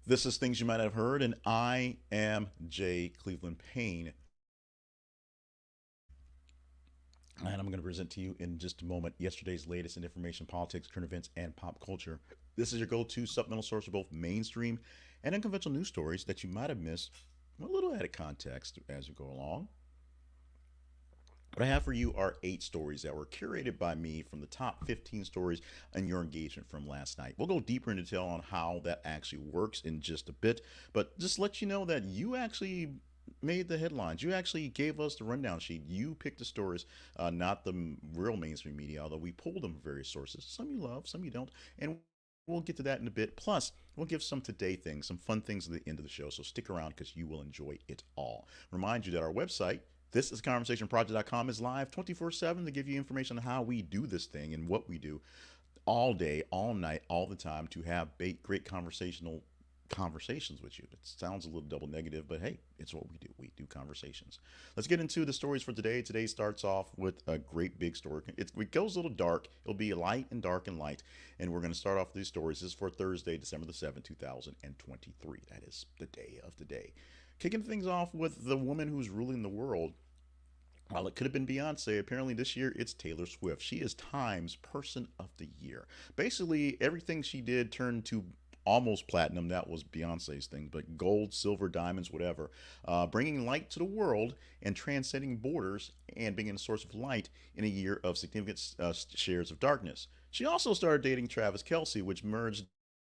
This is Things You Might Not Have Heard, and I am Jay Cleveland Payne. And I'm going to present to you in just a moment yesterday's latest in information, politics, current events, and pop culture. This is your go to supplemental source for both mainstream and unconventional news stories that you might have missed a little added context as we go along. What I have for you are 8 stories that were curated by me from the top 15 stories on your engagement from last night. We'll go deeper in detail on how that actually works in just a bit, but just let you know that you actually made the headlines. You actually gave us the rundown sheet. You picked the stories, not the real mainstream media, although we pulled them from various sources. Some you love, some you don't. And we'll get to that in a bit. Plus, we'll give some today things, some fun things at the end of the show. So stick around because you will enjoy it all. Remind you that our website, this is conversationproject.com, is live 24/7 to give you information on how we do this thing and what we do all day, all night, all the time to have great conversational conversations with you. It sounds a little double negative, but hey, it's what we do. We do conversations. Let's get into the stories for today. Today starts off with a great big story. It goes a little dark. It'll be light and dark and light. And we're going to start off with these stories. This is for Thursday, December the 7th, 2023. That is the day of the day. Kicking things off with the woman who's ruling the world. While it could have been Beyonce, apparently this year it's Taylor Swift. She is Time's Person of the Year. Basically, everything she did turned to almost platinum. That was Beyonce's thing, but gold, silver, diamonds, whatever. Bringing light to the world and transcending borders and being a source of light in a year of significant shares of darkness. She also started dating Travis Kelce, which merged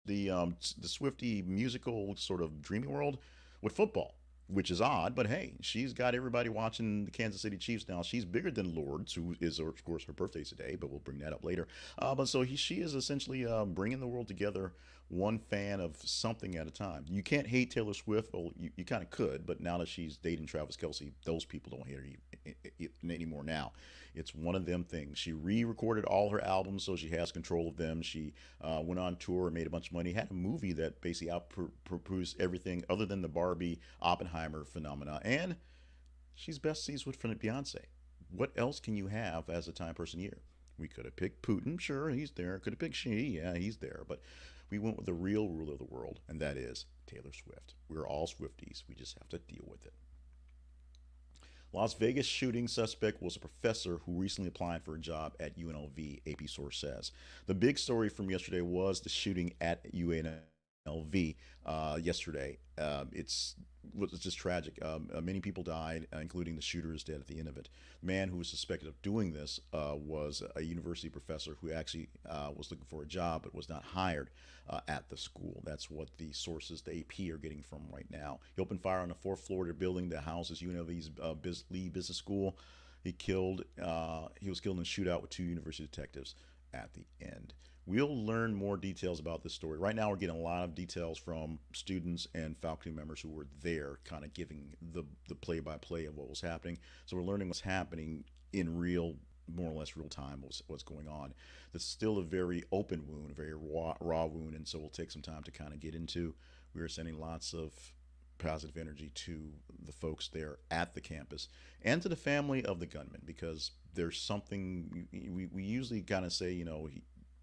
the Swiftie musical sort of dreamy world with football, which is odd, but hey, she's got everybody watching the Kansas City Chiefs now. She's bigger than Lords, who is, of course, her birthday's today, but we'll bring that up later. But so she is essentially bringing the world together, one fan of something at a time. You can't hate Taylor Swift. Well, you kind of could, but now that she's dating Travis Kelce, those people don't hate her anymore now. It's one of them things. She re-recorded all her albums, so she has control of them. She went on tour and made a bunch of money. Had a movie that basically outproduced everything other than the Barbie Oppenheimer phenomena. And she's best sees with Beyonce. What else can you have as a Time Person Year? We could have picked Putin, sure, he's there. Could have picked Xi, yeah, he's there. But we went with the real ruler of the world, and that is Taylor Swift. We're all Swifties. We just have to deal with it. Las Vegas shooting suspect was a professor who recently applied for a job at UNLV, AP source says. The big story from yesterday was the shooting at UNLV yesterday. It's just tragic. Many people died, including the shooter is dead at the end of it. The man who was suspected of doing this was a university professor who actually was looking for a job but was not hired at the school. That's what the sources, the AP, are getting from right now. He opened fire on the fourth floor of the building that houses UNLV's Lee Business School. He was killed in a shootout with 2 university detectives at the end. We'll learn more details about this story. Right now, we're getting a lot of details from students and faculty members who were there, kind of giving the play-by-play of what was happening. So we're learning what's happening in real, more or less real time, what's going on. This is still a very open wound, a very raw wound, and so we'll take some time to kind of get into. We are sending lots of positive energy to the folks there at the campus and to the family of the gunman, because there's something we usually kind of say,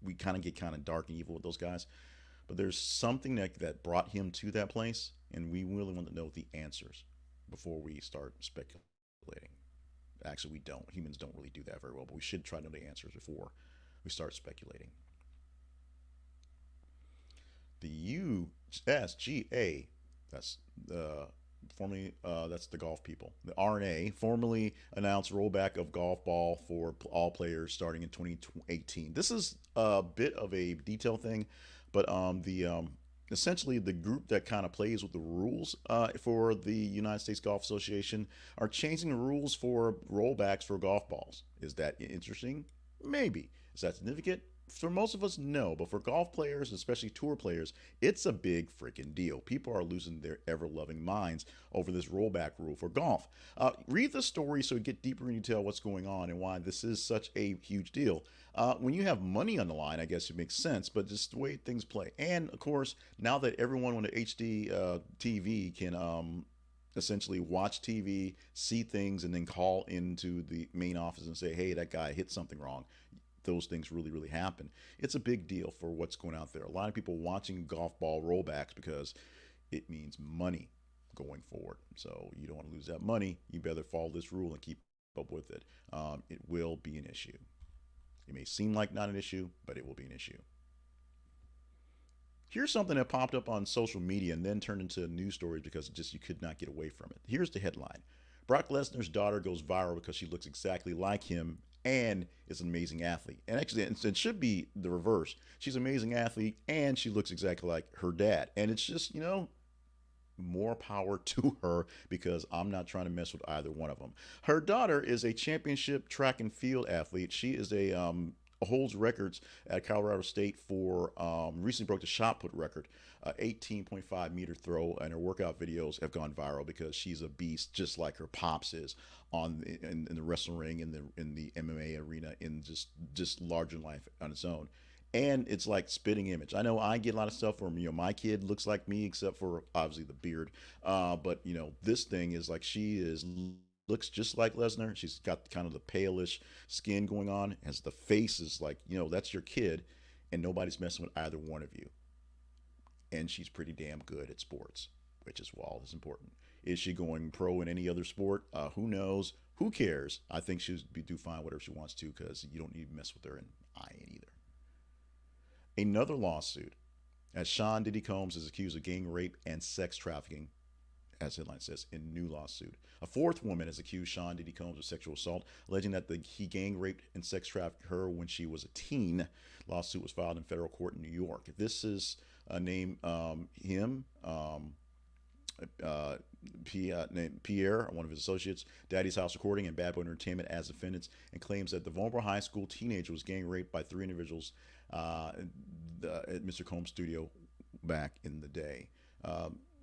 we kind of get kind of dark and evil with those guys, but there's something that brought him to that place, and we really want to know the answers before we start speculating. Actually, we don't. Humans don't really do that very well, but we should try to know the answers before we start speculating. The USGA, that's that's the golf people. The RNA formally announced rollback of golf ball for all players starting in 2018. This is a bit of a detail thing, but essentially the group that kind of plays with the rules for the United States Golf Association are changing the rules for rollbacks for golf balls. Is that interesting? Maybe. Is that significant? For most of us, no, but for golf players, especially tour players, it's a big freaking deal. People are losing their ever-loving minds over this rollback rule for golf. Read the story so you get deeper in detail what's going on and why this is such a huge deal. When you have money on the line, I guess it makes sense, but just the way things play. And, of course, now that everyone on the HD TV can essentially watch TV, see things, and then call into the main office and say, hey, that guy hit something wrong. Those things really, really happen. It's a big deal for what's going out there. A lot of people watching golf ball rollbacks because it means money going forward. So you don't want to lose that money. You better follow this rule and keep up with it. It will be an issue. It may seem like not an issue, but it will be an issue. Here's something that popped up on social media and then turned into a news story because just you could not get away from it. Here's the headline: Brock Lesnar's daughter goes viral because she looks exactly like him and is an amazing athlete. And actually, it should be the reverse. She's an amazing athlete and she looks exactly like her dad. And it's just, more power to her because I'm not trying to mess with either one of them. Her daughter is a championship track and field athlete. She is a holds records at Colorado State for recently broke the shot put record, 18.5-meter throw, and her workout videos have gone viral because she's a beast, just like her pops is in the wrestling ring, in the MMA arena, in just larger than life on its own. And it's like spitting image. I know I get a lot of stuff from my kid looks like me, except for obviously the beard. But this thing is like looks just like Lesnar. She's got kind of the palish skin going on. As the face is like, that's your kid, and nobody's messing with either one of you. And she's pretty damn good at sports, which is all that's important. Is she going pro in any other sport? Who knows? Who cares? I think she'll do fine whatever she wants to because you don't need to mess with her, and I ain't either. Another lawsuit, as Sean Diddy Combs is accused of gang rape and sex trafficking, as the headline says, in new lawsuit. A fourth woman has accused Sean Diddy Combs of sexual assault, alleging that he gang raped and sex trafficked her when she was a teen. Lawsuit was filed in federal court in New York. This is named him, named Pierre, one of his associates, Daddy's House Recording, and Bad Boy Entertainment as defendants, and claims that the vulnerable high school teenager was gang raped by three individuals at Mr. Combs' studio back in the day.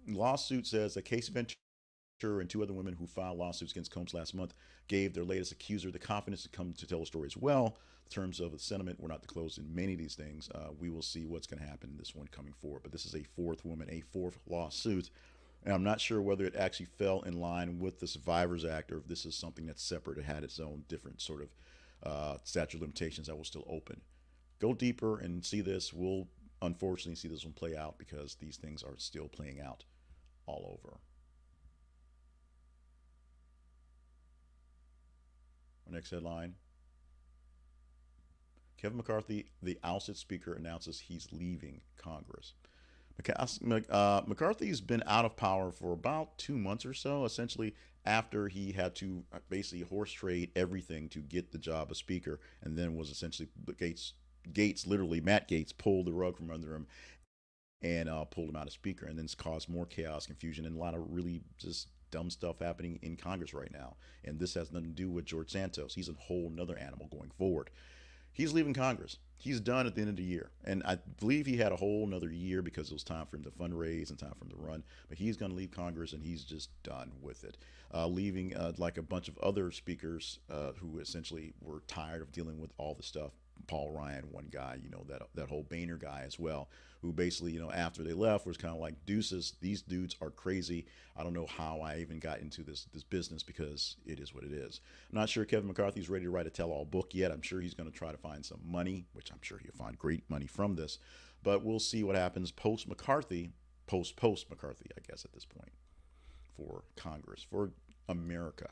Lawsuit says that Casey Ventura and two other women who filed lawsuits against Combs last month gave their latest accuser the confidence to come to tell the story as well. In terms of the sentiment, we're not disclosed in many of these things. We will see what's going to happen in this one coming forward. But this is a fourth woman, a fourth lawsuit. And I'm not sure whether it actually fell in line with the Survivors Act or if this is something that's separate. It had its own different sort of statute of limitations that was still open. Go deeper and see this. We'll unfortunately see this one play out because these things are still playing out all over. Our next headline: Kevin McCarthy, the ousted speaker, announces he's leaving Congress. McCarthy's been out of power for about 2 months or so, essentially after he had to basically horse trade everything to get the job of speaker, and then was essentially literally Matt Gaetz pulled the rug from under him and pulled him out of speaker, and then it's caused more chaos, confusion, and a lot of really just dumb stuff happening in Congress right now. And this has nothing to do with George Santos. He's a whole nother animal going forward. He's leaving Congress. He's done at the end of the year. And I believe he had a whole nother year because it was time for him to fundraise and time for him to run. But he's going to leave Congress, and he's just done with it. Leaving like a bunch of other speakers who essentially were tired of dealing with all the stuff. Paul Ryan, one guy, that whole Boehner guy as well, who basically, after they left was kind of like, deuces, these dudes are crazy. I don't know how I even got into this business because it is what it is. I'm not sure Kevin McCarthy's ready to write a tell-all book yet. I'm sure he's going to try to find some money, which I'm sure he'll find great money from this. But we'll see what happens post-McCarthy, post-McCarthy, I guess, at this point, for Congress, for America,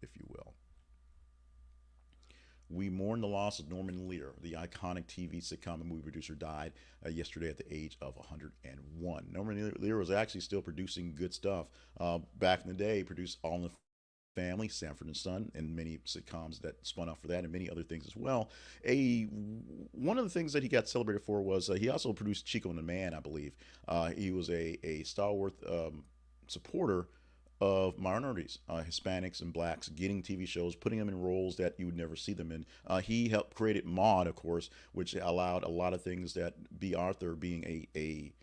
if you will. We mourn the loss of Norman Lear, the iconic TV sitcom and movie producer, died yesterday at the age of 101. Norman Lear was actually still producing good stuff. Back in the day, he produced All in the Family, Sanford and Son, and many sitcoms that spun off for that, and many other things as well. One of the things that he got celebrated for was he also produced Chico and the Man, I believe. He was a stalwart supporter of minorities, Hispanics and blacks, getting TV shows, putting them in roles that you would never see them in. He helped create Maude, of course, which allowed a lot of things that B. Arthur, being a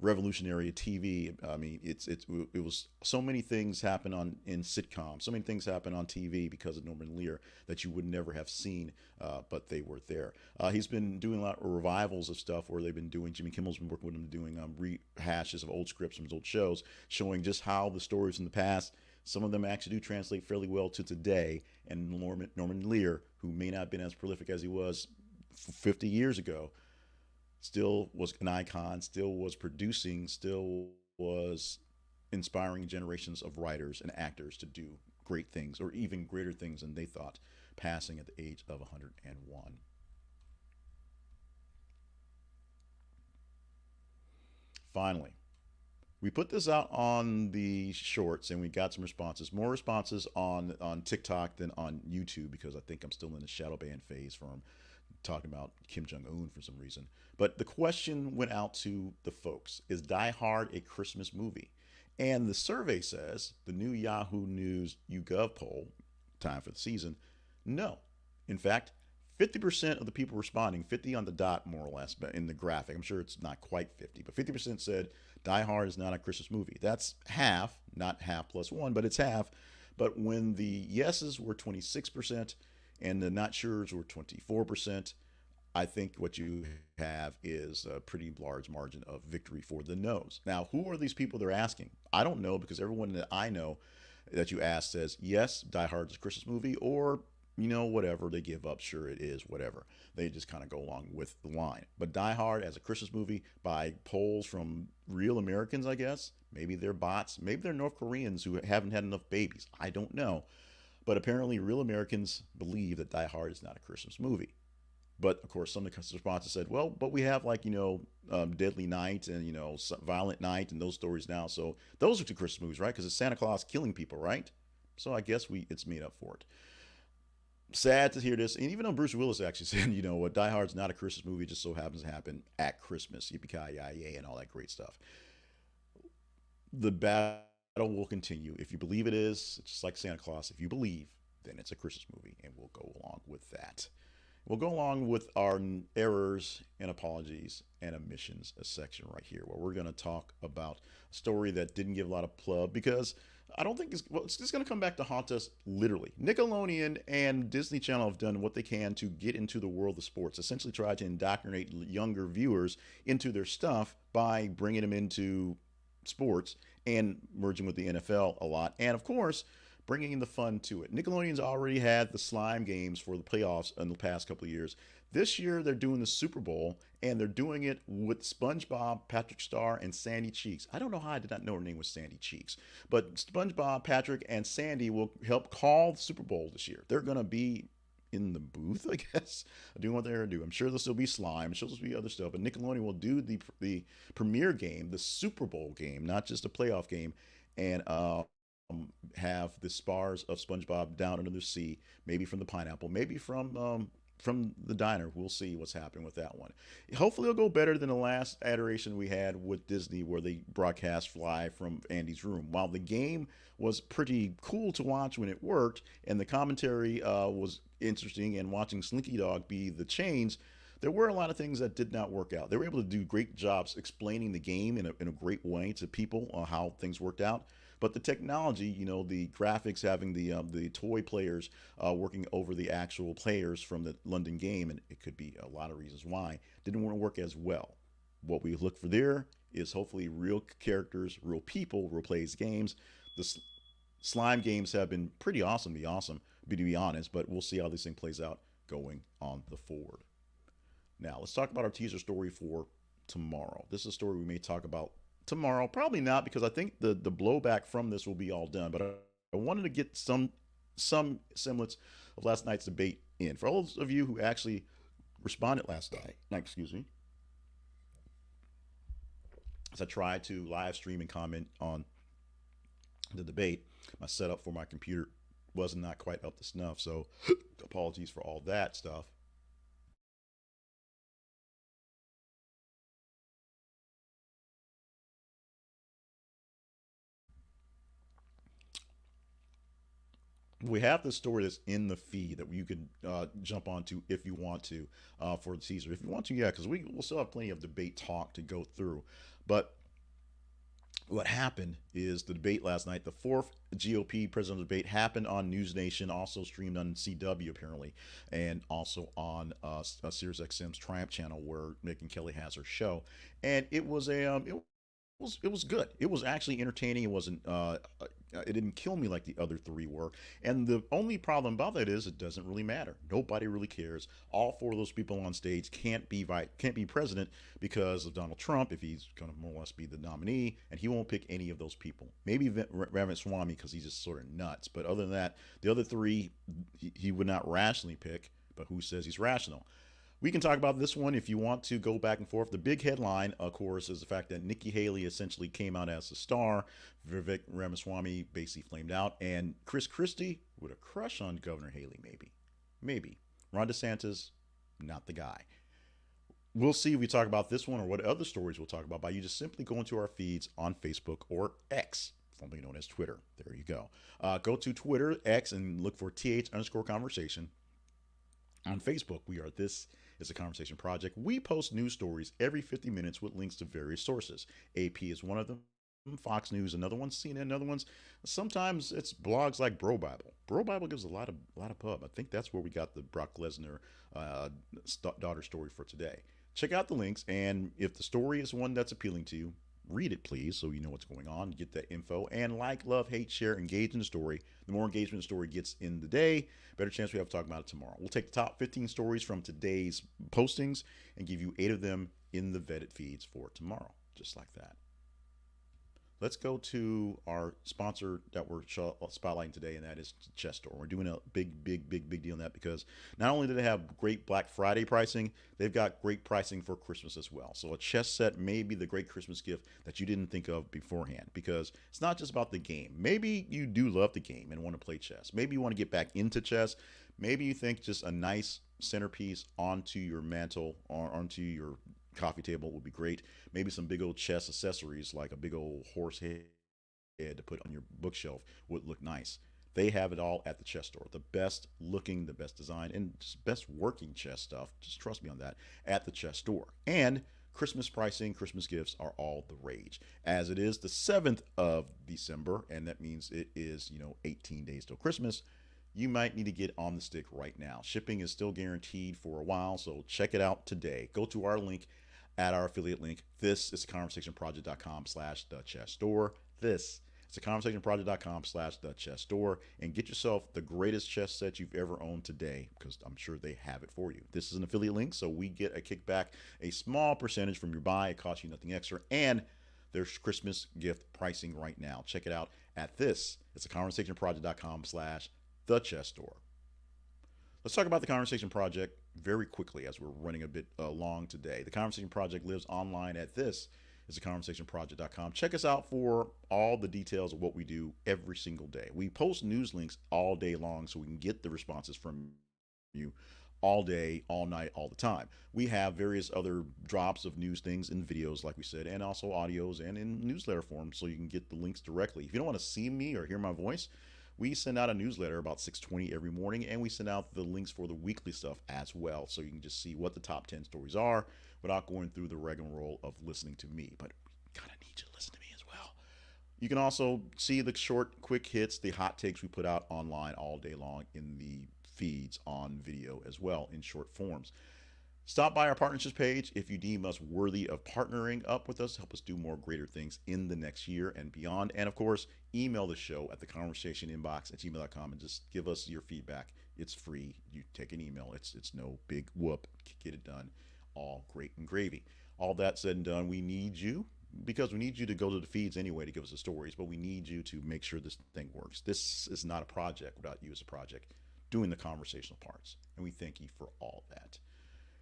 revolutionary TV. I mean, it was so many things happen in sitcoms, so many things happen on TV because of Norman Lear that you would never have seen, but they were there. He's been doing a lot of revivals of stuff where they've been doing. Jimmy Kimmel's been working with him doing rehashes of old scripts from his old shows, showing just how the stories in the past, some of them actually do translate fairly well to today. And Norman Lear, who may not have been as prolific as he was 50 years ago, still was an icon, still was producing, still was inspiring generations of writers and actors to do great things, or even greater things than they thought, passing at the age of 101. Finally, we put this out on the shorts and we got some responses, more responses on TikTok than on YouTube, because I think I'm still in the shadow ban phase from talking about Kim Jong Un for some reason. But the question went out to the folks: is Die Hard a Christmas movie? And the survey says, the new Yahoo News YouGov poll, time for the season, no. In fact, 50% of the people responding, 50 on the dot more or less, but in the graphic, I'm sure it's not quite 50, but 50% said Die Hard is not a Christmas movie. That's half, not half plus one, but it's half. But when the yeses were 26% and the not sure's were 24%, I think what you have is a pretty large margin of victory for the no's. Now, who are these people they're asking? I don't know, because everyone that I know that you ask says, yes, Die Hard is a Christmas movie, or, whatever, they give up, sure it is, whatever. They just kind of go along with the line. But Die Hard as a Christmas movie, by polls from real Americans, I guess, maybe they're bots, maybe they're North Koreans who haven't had enough babies. I don't know. But apparently, real Americans believe that Die Hard is not a Christmas movie. But of course, some of the responses said, well, but we have like, Deadly Night and, Violent Night and those stories now. So those are two Christmas movies, right? Because it's Santa Claus killing people, right? So I guess it's made up for it. Sad to hear this. And even though Bruce Willis actually said, what, Die Hard's not a Christmas movie, it just so happens to happen at Christmas, yippee-ki-yay, and all that great stuff. The battle will continue. If you believe it is, it's just like Santa Claus. If you believe, then it's a Christmas movie, and we'll go along with that. We'll go along with our errors and apologies and omissions section right here, where we're going to talk about a story that didn't give a lot of plug, because I don't think it's just going to come back to haunt us literally. Nickelodeon and Disney Channel have done what they can to get into the world of sports, essentially try to indoctrinate younger viewers into their stuff by bringing them into sports and merging with the NFL a lot. And of course, bringing the fun to it. Nickelodeon's already had the slime games for the playoffs in the past couple of years. This year, they're doing the Super Bowl, and they're doing it with SpongeBob, Patrick Star, and Sandy Cheeks. I don't know how I did not know her name was Sandy Cheeks, but SpongeBob, Patrick, and Sandy will help call the Super Bowl this year. They're going to be in the booth, I guess, doing what they're going to do. I'm sure there'll still be slime. I'm sure there'll be other stuff, but Nickelodeon will do the premiere game, the Super Bowl game, not just a playoff game, and have the spars of SpongeBob down under the sea, maybe from the pineapple, maybe from the diner. We'll see what's happening with that one. Hopefully, it'll go better than the last iteration we had with Disney, where they broadcast live from Andy's room. While the game was pretty cool to watch when it worked, and the commentary was interesting, and watching Slinky Dog be the chains, there were a lot of things that did not work out. They were able to do great jobs explaining the game in a great way to people on how things worked out. But the technology, the graphics, having the toy players working over the actual players from the London game, and it could be a lot of reasons why, didn't want to work as well. What we look for there is hopefully real characters, real people, real plays games. The slime games have been pretty awesome, to be honest, but we'll see how this thing plays out going on the forward. Now, let's talk about our teaser story for tomorrow. This is a story we may talk about tomorrow. Probably not, because I think the blowback from this will be all done. But I wanted to get some semblance of last night's debate in. For all of you who actually responded last night, excuse me, as I tried to live stream and comment on the debate, my setup for my computer was not quite up to snuff. So apologies for all that stuff. We have the story that's in the feed that you could jump onto if you want to for the teaser. If you want to, yeah, because we'll still have plenty of debate talk to go through. But what happened is the debate last night, the fourth GOP presidential debate, happened on News Nation, also streamed on CW apparently, and also on Sirius XM's Triumph channel, where Megyn Kelly has her show. And it was it was good. It was actually entertaining. It wasn't it didn't kill me like the other three were. And the only problem about that is it doesn't really matter. Nobody really cares. All four of those people on stage can't be president because of Donald Trump if he's going to more or less be the nominee, and he won't pick any of those people. Maybe Ramaswamy because he's just sort of nuts. But other than that, the other three he would not rationally pick. But who says he's rational? We can talk about this one if you want to go back and forth. The big headline, of course, is the fact that Nikki Haley essentially came out as a star. Vivek Ramaswamy basically flamed out. And Chris Christie with a crush on Governor Haley, maybe. Maybe. Ron DeSantis, not the guy. We'll see if we talk about this one or what other stories we'll talk about by you just simply going to our feeds on Facebook or X, formerly known as Twitter. There you go. Go to Twitter, X, and look for th_conversation. On Facebook, we are This is a Conversation Project. We post news stories every 50 minutes with links to various sources. AP is one of them. Fox News, another one. CNN, another one's. Sometimes it's blogs like Bro Bible. Bro Bible gives a lot of pub. I think that's where we got the Brock Lesnar daughter story for today. Check out the links, and if the story is one that's appealing to you, read it, please, so you know what's going on, get that info, and like, love, hate, share, engage in the story. The more engagement the story gets in the day, better chance we have to talk about it tomorrow. We'll take the top 15 stories from today's postings and give you 8 of them in the vetted feeds for tomorrow, just like that. Let's go to our sponsor that we're spotlighting today, and that is Chess Store. We're doing a big deal on that because not only do they have great Black Friday pricing, they've got great pricing for Christmas as well. So a chess set may be the great Christmas gift that you didn't think of beforehand, because it's not just about the game. Maybe you do love the game and want to play chess. Maybe you want to get back into chess. Maybe you think just a nice centerpiece onto your mantle or onto your coffee table would be great. Maybe some big old chess accessories like a big old horse head to put on your bookshelf would look nice. They have it all at the Chess Store. The best looking, the best design, and just best working chess stuff, just trust me on that, at the Chess Store. And Christmas pricing, Christmas gifts are all the rage. As it is the 7th of December, and that means it is, 18 days till Christmas, you might need to get on the stick right now. Shipping is still guaranteed for a while, so check it out today. Go to our link at our affiliate link. This is conversationproject.com/thechessstore. This is conversationproject.com/thechessstore, and get yourself the greatest chess set you've ever owned today, because I'm sure they have it for you. This is an affiliate link, so we get a kickback, a small percentage from your buy. It costs you nothing extra, and there's Christmas gift pricing right now. Check it out at this. It's conversationproject.com/thechessstore. Let's talk about the Conversation Project very quickly as we're running a bit long today. The Conversation Project lives online at this is theconversationproject.com. Check us out for all the details of what we do every single day. We post news links all day long so we can get the responses from you all day, all night, all the time. We have various other drops of news things in videos, like we said, and also audios and in newsletter form, so you can get the links directly. If you don't want to see me or hear my voice, we send out a newsletter about 6:20 every morning, and we send out the links for the weekly stuff as well, so you can just see what the top 10 stories are without going through the rigmarole of listening to me. But God, I need you to listen to me as well. You can also see the short, quick hits, the hot takes we put out online all day long in the feeds on video as well in short forms. Stop by our partnerships page if you deem us worthy of partnering up with us to help us do more greater things in the next year and beyond. And of course, email the show at theconversationinbox@gmail.com and just give us your feedback. It's free. You take an email. It's no big whoop. Get it done. All great and gravy. All that said and done, we need you, because we need you to go to the feeds anyway to give us the stories, but we need you to make sure this thing works. This is not a project without you as a project doing the conversational parts. And we thank you for all that.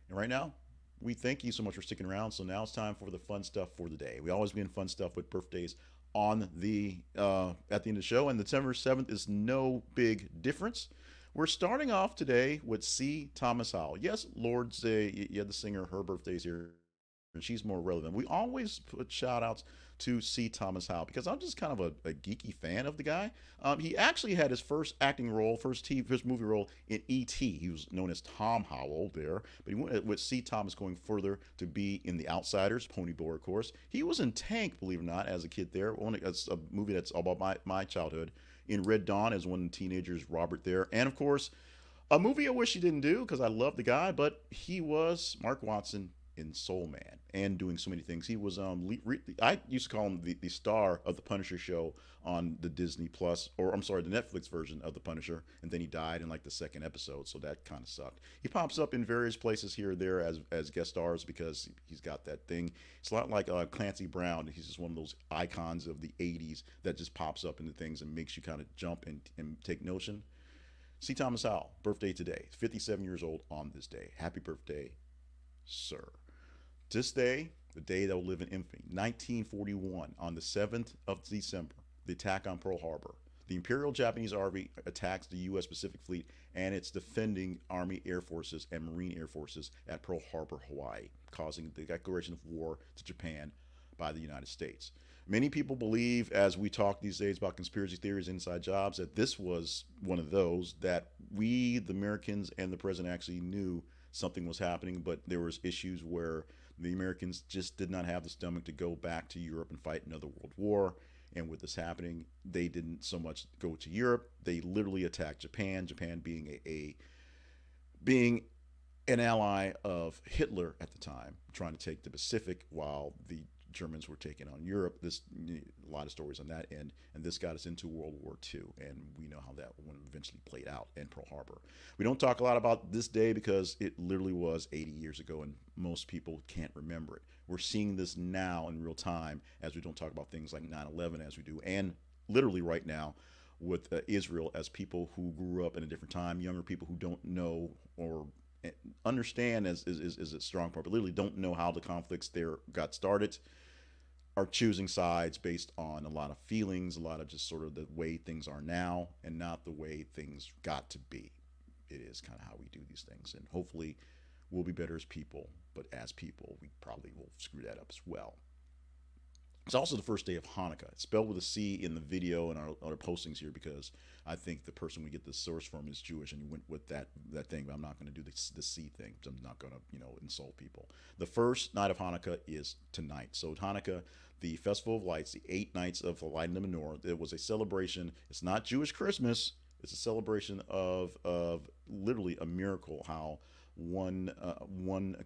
And right now, we thank you so much for sticking around. So now it's time for the fun stuff for the day. We always begin fun stuff with birthdays on the at the end of the show, and December 7th is no big difference. We're starting off today with C. Thomas Howell. Yes, Lord say, yeah, the singer, her birthday's here, and she's more relevant. We always put shout outs to C. Thomas Howell because I'm just kind of a geeky fan of the guy. He actually had his first acting role, first movie role in E.T. He was known as Tom Howell there, but he went with C. Thomas going further to be in The Outsiders, Pony Boy, of course. He was in Tank, believe it or not, as a kid there. It's a movie that's all about my childhood. In Red Dawn as one of the teenagers, Robert there. And of course, a movie I wish he didn't do because I love the guy, but he was Mark Watson in Soul Man and doing so many things. He was I used to call him the star of the Punisher show on the Disney Plus, or I'm sorry, the Netflix version of the Punisher, and then he died in like the second episode, so that kind of sucked. He pops up in various places here or there as guest stars because he's got that thing. It's a lot like Clancy Brown. He's just one of those icons of the '80s that just pops up into things and makes you kind of jump and take notion. C. Thomas Howell, birthday today, 57 years old on this day. Happy birthday, sir. This day, the day that will live in infamy, 1941, on the 7th of December, the attack on Pearl Harbor. The Imperial Japanese Army attacks the U.S. Pacific Fleet and its defending Army Air Forces and Marine Air Forces at Pearl Harbor, Hawaii, causing the declaration of war to Japan by the United States. Many people believe, as we talk these days about conspiracy theories, inside jobs, that this was one of those that we, the Americans, and the president actually knew something was happening, but there was issues where the Americans just did not have the stomach to go back to Europe and fight another world war. And with this happening, they didn't so much go to Europe. They literally attacked Japan. Japan being an ally of Hitler at the time, trying to take the Pacific while the Germans were taking on Europe. A lot of stories on that end, and this got us into World War II, and we know how that one eventually played out in Pearl Harbor. We don't talk a lot about this day because it literally was 80 years ago, and most people can't remember it. We're seeing this now in real time as we don't talk about things like 9/11 as we do, and literally right now with Israel, as people who grew up in a different time, younger people who don't know or understand is a strong part, but literally don't know how the conflicts there got started, are choosing sides based on a lot of feelings, a lot of just sort of the way things are now and not the way things got to be. It is kind of how we do these things, and hopefully we'll be better as people, but as people we probably will screw that up as well. It's also the first day of Hanukkah. It's spelled with a C in the video and our postings here because I think the person we get the source from is Jewish and he went with that thing, but I'm not going to do the C thing. I'm not going to, insult people. The first night of Hanukkah is tonight. So Hanukkah, the Festival of Lights, the 8 nights of lighting the menorah, it was a celebration. It's not Jewish Christmas. It's a celebration of literally a miracle, how one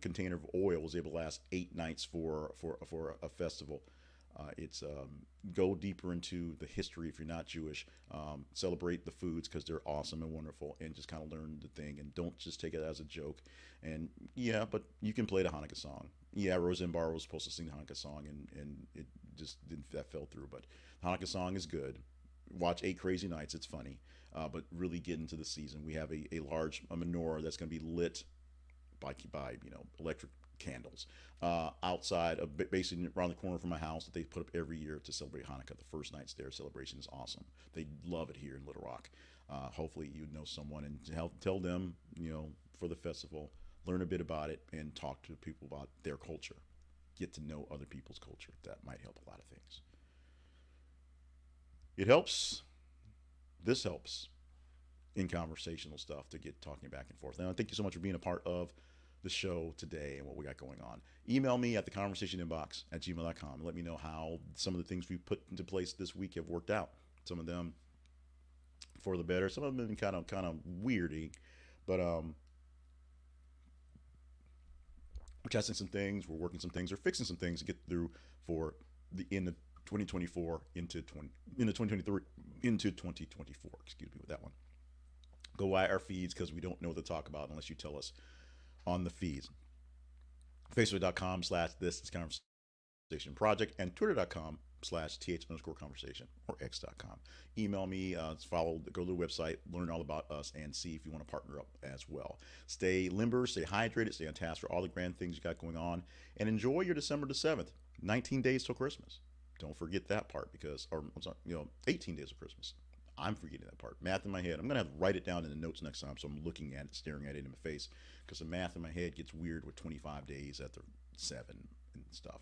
container of oil was able to last 8 nights for a festival. It's go deeper into the history if you're not Jewish. Celebrate the foods because they're awesome and wonderful, and just kind of learn the thing and don't just take it as a joke. And yeah, but you can play the Hanukkah song. Yeah, Roseanne Barr was supposed to sing the Hanukkah song, and it just didn't, that fell through. But the Hanukkah song is good. Watch 8 Crazy Nights. It's funny, but really get into the season. We have a large menorah that's going to be lit by electric candles outside of basically around the corner from my house that they put up every year to celebrate Hanukkah. The first night's there celebration is awesome. They love it here in Little Rock. Hopefully you know someone and tell them, for the festival, learn a bit about it and talk to people about their culture. Get to know other people's culture. That might help a lot of things. It helps. This helps in conversational stuff to get talking back and forth. And thank you so much for being a part of the show today and what we got going on. Email me at theconversationinbox@gmail.com and let me know how some of the things we put into place this week have worked out. Some of them for the better, some of them have been kind of weirdy, but we're testing some things, we're working some things, we're fixing some things to get through for the end of 2024 into 2023 into 2024. Excuse me with that one. Go by our feeds because we don't know what to talk about unless you tell us on the feeds. Facebook.com/this is conversation project and Twitter.com/th_conversation or X.com. Email me, go to the website, learn all about us, and see if you want to partner up as well. Stay limber, stay hydrated, stay on task for all the grand things you got going on, and enjoy your December the 7th. 19 days till Christmas. Don't forget that part 18 days of Christmas. I'm forgetting that part. Math in my head. I'm going to have to write it down in the notes next time so I'm looking at it, staring at it in my face, because the math in my head gets weird with 25 days after 7 and stuff.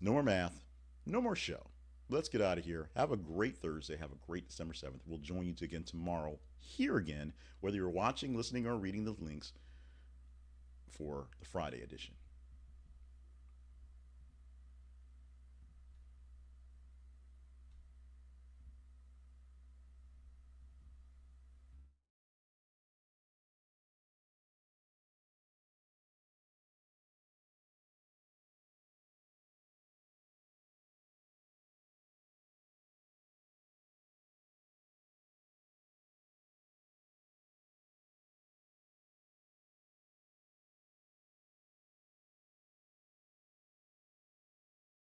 No more math. No more show. Let's get out of here. Have a great Thursday. Have a great December 7th. We'll join you again tomorrow here again, whether you're watching, listening, or reading the links for the Friday edition.